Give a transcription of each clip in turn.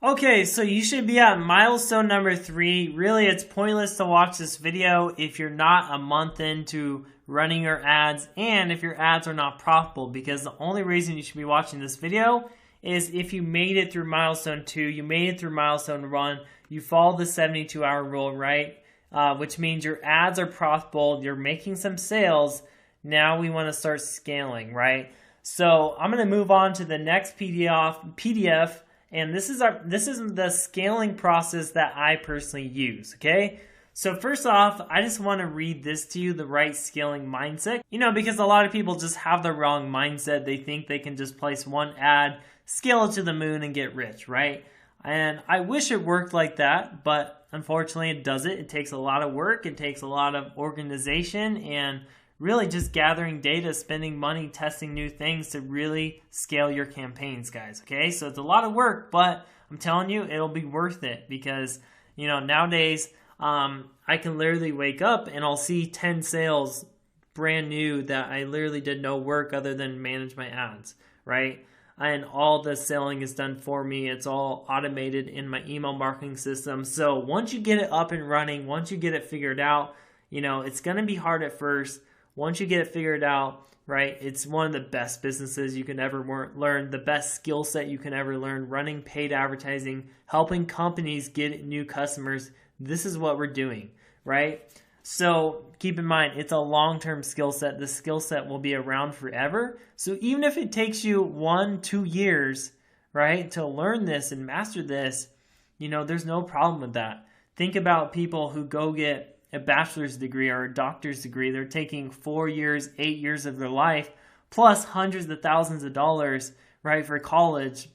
Okay, so you should be at milestone number 3. Really, it's pointless to watch this video if you're not a month into running your ads and if your ads are not profitable, because the only reason you should be watching this video is if you made it through milestone 2, you made it through milestone 1, you followed the 72-hour rule, right? Which means your ads are profitable, you're making some sales. Now we want to start scaling, right? So I'm going to move on to the next PDF. And this is the scaling process that I personally use, okay? So first off, I just want to read this to you, the right scaling mindset. Because a lot of people just have the wrong mindset. They think they can just place one ad, scale it to the moon, and get rich, right? And I wish it worked like that, but unfortunately it doesn't. It takes a lot of work. It takes a lot of organization and really just gathering data, spending money, testing new things to really scale your campaigns, guys, okay? So it's a lot of work, but I'm telling you, it'll be worth it because, nowadays, I can literally wake up and I'll see 10 sales brand new that I literally did no work other than manage my ads, right? And all the selling is done for me. It's all automated in my email marketing system. So once you get it up and running, once you get it figured out, it's going to be hard at first. Once you get it figured out, right, it's one of the best businesses you can ever learn, the best skill set you can ever learn, running paid advertising, helping companies get new customers. This is what we're doing, right? So keep in mind, it's a long-term skill set. The skill set will be around forever. So even if it takes you 1-2 years, right, to learn this and master this, there's no problem with that. Think about people who go get a bachelor's degree or a doctor's degree. They're taking 4 years, 8 years of their life, plus hundreds of thousands of dollars, right, for college.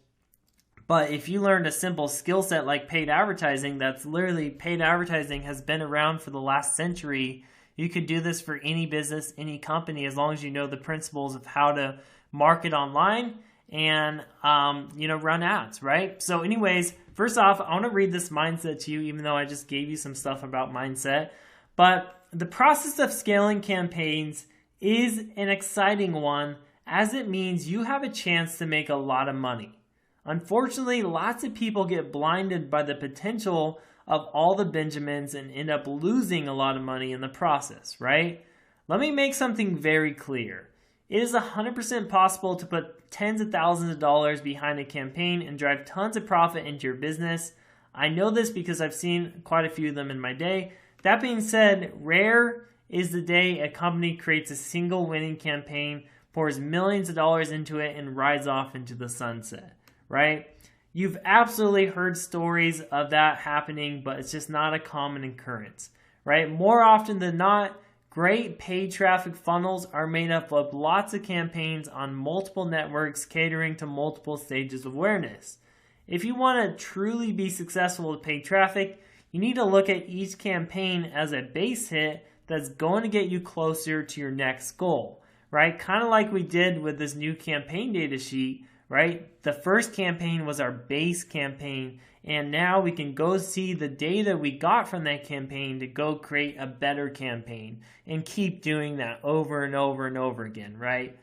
But if you learned a simple skill set like paid advertising, that's literally paid advertising has been around for the last century. You could do this for any business, any company, as long as you know the principles of how to market online and, run ads, right? So anyways, first off, I want to read this mindset to you, even though I just gave you some stuff about mindset. But the process of scaling campaigns is an exciting one, as it means you have a chance to make a lot of money. Unfortunately, lots of people get blinded by the potential of all the Benjamins and end up losing a lot of money in the process, right? Let me make something very clear. It is 100% possible to put tens of thousands of dollars behind a campaign and drive tons of profit into your business. I know this because I've seen quite a few of them in my day. That being said, rare is the day a company creates a single winning campaign, pours millions of dollars into it, and rides off into the sunset, right? You've absolutely heard stories of that happening, but it's just not a common occurrence, right? More often than not, great paid traffic funnels are made up of lots of campaigns on multiple networks catering to multiple stages of awareness. If you want to truly be successful with paid traffic, you need to look at each campaign as a base hit that's going to get you closer to your next goal, right? Kind of like we did with this new campaign data sheet, right? The first campaign was our base campaign, and now we can go see the data we got from that campaign to go create a better campaign and keep doing that over and over and over again, right?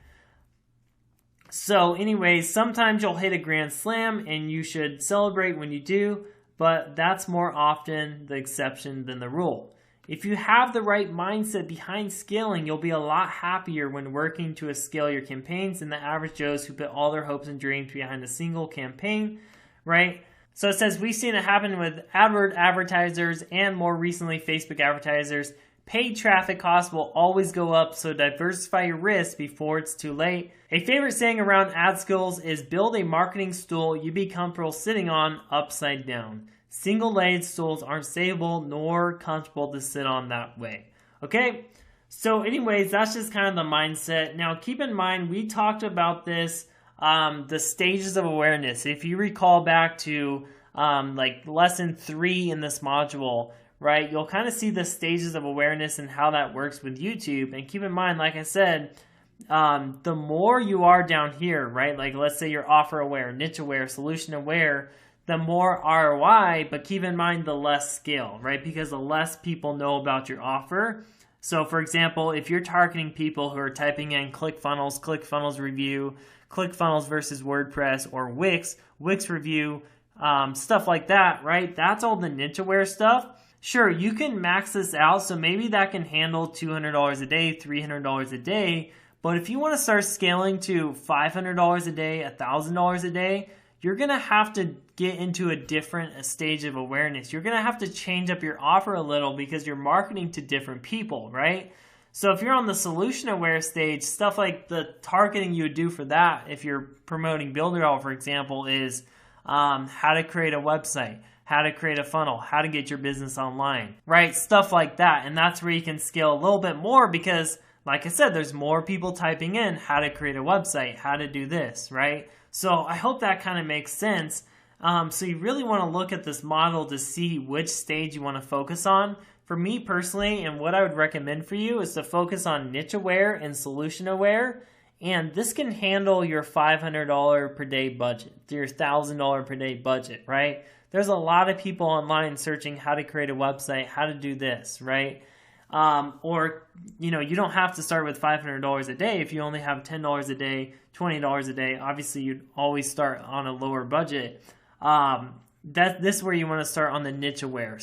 So anyways, sometimes you'll hit a grand slam and you should celebrate when you do, but that's more often the exception than the rule. If you have the right mindset behind scaling, you'll be a lot happier when working to scale your campaigns than the average Joes who put all their hopes and dreams behind a single campaign, right? So it says we've seen it happen with AdWords advertisers and more recently Facebook advertisers. Paid traffic costs will always go up, so diversify your risk before it's too late. A favorite saying around ad skills is build a marketing stool you be comfortable sitting on upside down. Single-legged stools aren't stable nor comfortable to sit on that way. Okay? So anyways, that's just kind of the mindset. Now keep in mind, we talked about this, the stages of awareness. If you recall back to like lesson 3 in this module, right, you'll kind of see the stages of awareness and how that works with YouTube. And keep in mind, like I said, the more you are down here, right, like let's say you're offer aware, niche aware, solution aware, the more ROI, but keep in mind the less scale, right, because the less people know about your offer. So for example, if you're targeting people who are typing in ClickFunnels review, ClickFunnels versus WordPress, or Wix review, stuff like that, right? That's all the niche aware stuff. Sure, you can max this out, so maybe that can handle $200 a day, $300 a day. But if you want to start scaling to $500 a day, $1,000 a day, you're going to have to get into a different stage of awareness. You're going to have to change up your offer a little because you're marketing to different people, right? So if you're on the solution aware stage, stuff like the targeting you would do for that, if you're promoting Builderall, for example, is how to create a website, how to create a funnel, how to get your business online, right? Stuff like that. And that's where you can scale a little bit more because, like I said, there's more people typing in how to create a website, how to do this, right? So I hope that kind of makes sense. So you really want to look at this model to see which stage you want to focus on. For me personally, and what I would recommend for you is to focus on niche aware and solution aware. And this can handle your $500 per day budget, your $1,000 per day budget, right? There's a lot of people online searching how to create a website, how to do this, right? Or, you don't have to start with $500 a day. If you only have $10 a day, $20 a day, obviously you'd always start on a lower budget. This is where you want to start on the niche aware.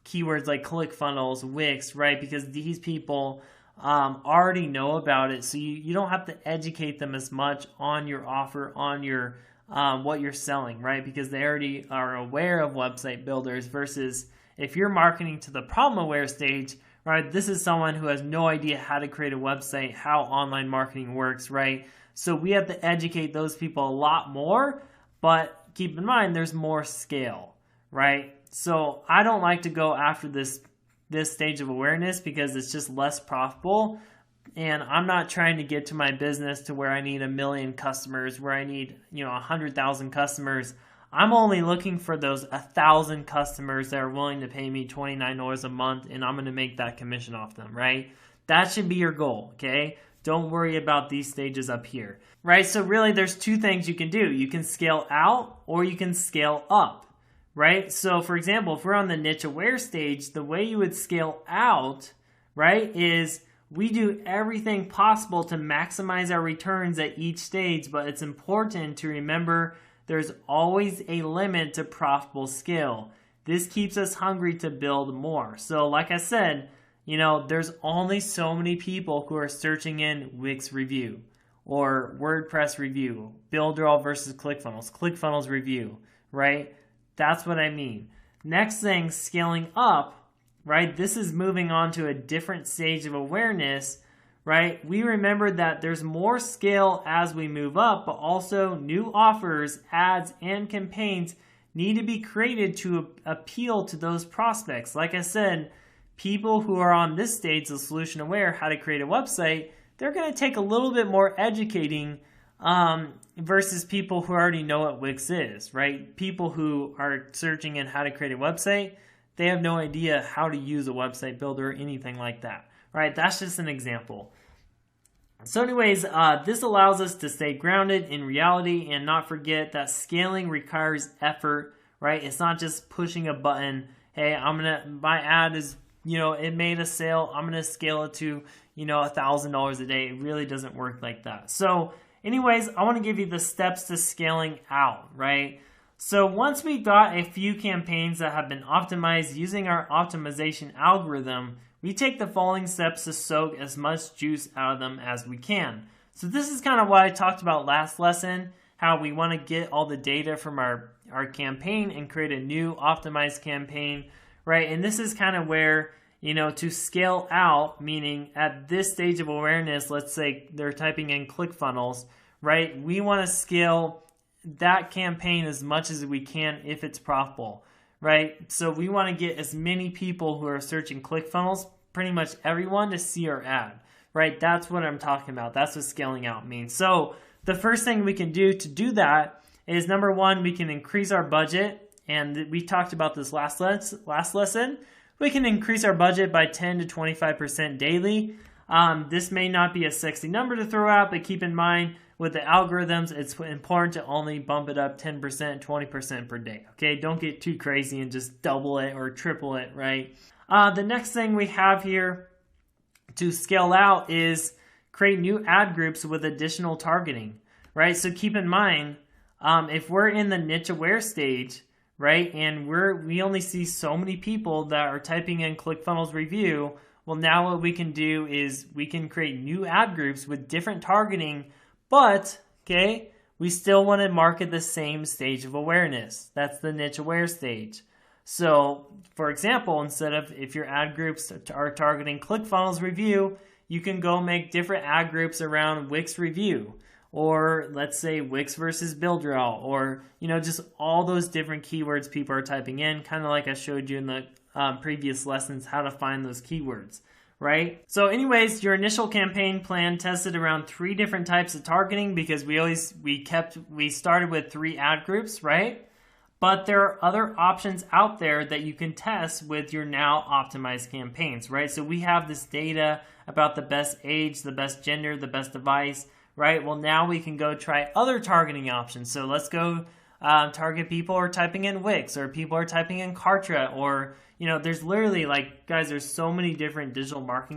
Keywords like ClickFunnels, Wix, right? Because these people already know about it, so you don't have to educate them as much on your offer, on your what you're selling, right? Because they already are aware of website builders versus if you're marketing to the problem aware stage, right? This is someone who has no idea how to create a website, how online marketing works, right? So we have to educate those people a lot more, but keep in mind there's more scale, right? So I don't like to go after this stage of awareness because it's just less profitable. And I'm not trying to get to my business to where I need 1 million customers, where I need 100,000 customers. I'm only looking for those 1,000 customers that are willing to pay me $29 a month, and I'm going to make that commission off them, right? That should be your goal, okay? Don't worry about these stages up here, right? So really there's two things you can do. You can scale out or you can scale up, right? So for example, if we're on the niche aware stage, the way you would scale out, right, is we do everything possible to maximize our returns at each stage, but it's important to remember there's always a limit to profitable scale. This keeps us hungry to build more. So like I said, there's only so many people who are searching in Wix review or WordPress review, Builderall versus ClickFunnels, ClickFunnels review, right? That's what I mean. Next thing, scaling up, right? This is moving on to a different stage of awareness, right? We remember that there's more scale as we move up, but also new offers, ads, and campaigns need to be created to appeal to those prospects. Like I said, people who are on this stage, the solution aware, how to create a website, they're going to take a little bit more educating versus people who already know what Wix is, right? People who are searching in how to create a website, they have no idea how to use a website builder or anything like that, right? That's just an example. So anyways, this allows us to stay grounded in reality and not forget that scaling requires effort, right? It's not just pushing a button. Hey, my ad is, it made a sale. I'm going to scale it to, $1,000 a day. It really doesn't work like that. So anyways, I want to give you the steps to scaling out, right? So once we got a few campaigns that have been optimized using our optimization algorithm, we take the following steps to soak as much juice out of them as we can. So this is kind of what I talked about last lesson, how we want to get all the data from our campaign and create a new optimized campaign, right? And this is kind of where, to scale out, meaning at this stage of awareness, let's say they're typing in ClickFunnels, right? We want to scale that campaign as much as we can if it's profitable, right? So we want to get as many people who are searching ClickFunnels, pretty much everyone, to see our ad, right? That's what I'm talking about. That's what scaling out means. So the first thing we can do to do that is, number one, we can increase our budget. And we talked about this last lesson. We can increase our budget by 10 to 25% daily. This may not be a sexy number to throw out, but keep in mind, with the algorithms, it's important to only bump it up 10%, 20% per day. Okay, don't get too crazy and just double it or triple it, right? The next thing we have here to scale out is create new ad groups with additional targeting, right? So keep in mind, if we're in the niche aware stage, right? And we only see so many people that are typing in ClickFunnels review. Well, now what we can do is we can create new ad groups with different targeting, but, okay, we still want to market the same stage of awareness. That's the niche aware stage. So, for example, instead of if your ad groups are targeting ClickFunnels review, you can go make different ad groups around Wix review, or let's say Wix versus Builderall, or just all those different keywords people are typing in, kind of like I showed you in the previous lessons how to find those keywords, right? So anyways, your initial campaign plan tested around 3 different types of targeting because we started with 3 ad groups, right? But there are other options out there that you can test with your now optimized campaigns, right? So we have this data about the best age, the best gender, the best device, right? Well, now we can go try other targeting options. So let's go target people who are typing in Wix, or people are typing in Kartra, or, there's literally, guys, there's so many different digital marketing